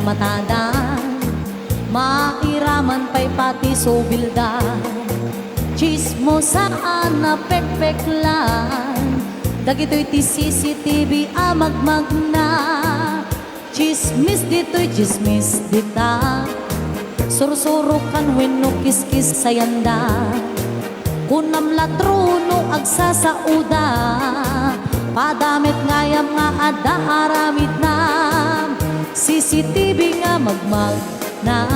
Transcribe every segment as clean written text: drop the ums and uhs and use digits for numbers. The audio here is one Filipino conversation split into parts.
matada, mairaman pa'y pati sobilda. Chismosan na pekpeklan, dagito'y ti CCTV Magmagna. Chismis dito'y chismis dita, sursurukan wenno kiskis sayanda. Kunam latruno agsasauda, padamit ngayam nga ada aramid na. CCTV nga Magmagna,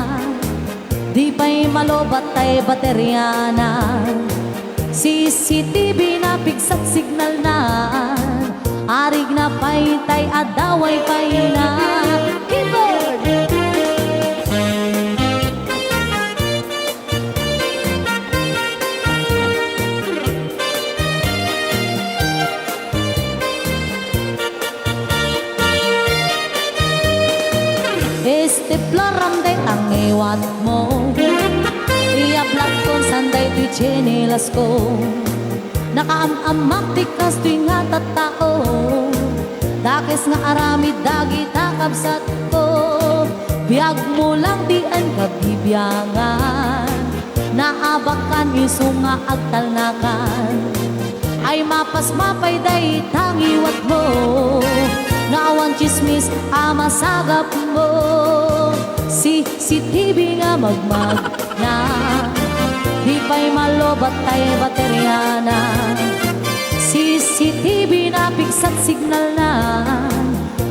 di pa'y malobat tay bateryana. CCTV na pigsat signal na, arig na pa'y tay adaway pa'y na. Keyboard! Este floram day tangiwat mo, iaplat kon sanday tuy chinelas ko. Nakaam-amak tikas tuy nga tatao, dakes nga aramid dagi takabsat ko. Biyag mo lang di an kabibiyangan, naabakan iso nga agtalnakan. Ay mapas mapay day tangiwat mo, naawan chismis amasagap mo. CCTV nga Magmagna, di pa'y malobat tay bateryana. CCTV na pigsat signal na,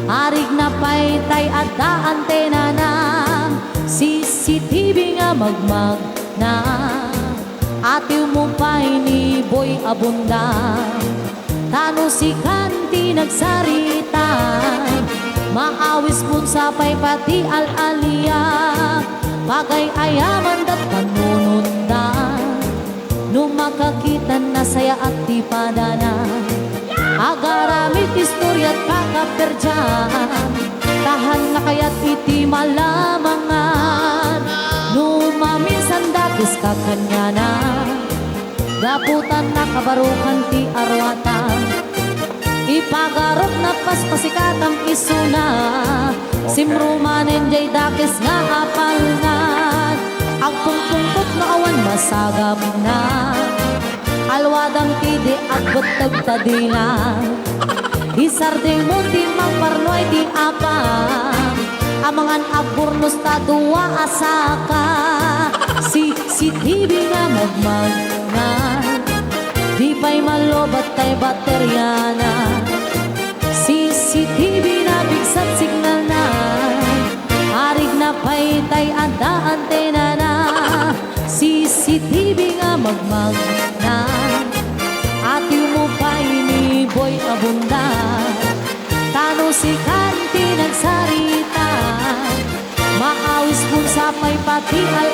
arig na pa'y tay adda antena na. CCTV nga Magmagna, atiw mo pa'y ni boy abunda. Tano si kanti nagsarita, maawis mo sapay pati al-aliya. Pagay ayaman dat panununda, nung makakita na saya at di padana. Agaramit istorya at kakaperdyan, tahan na kaya't iti malamangan. Nung maminsan dakis kakanyana, daputan na kabarukan ti arwatan. Ipagarot na paspasikatang isuna, simrumanen jay dakis nga apalnan. Ang pungpungkot na awan masagam na, alwadang tidi at butag tadila. Isarding mo ti magparnoy ti apang, amangan agburnos tatuwa asaka. CCTV nga Magmagna, di pa'y malobat tay bateryana. CCTV na bigsat signal na, arig na pa'y tay adda antena na. CCTV nga Magmagna, atiw mo pa'y ni boy abunda. Tano si kanti nagsarita, maawis kung sapay pati al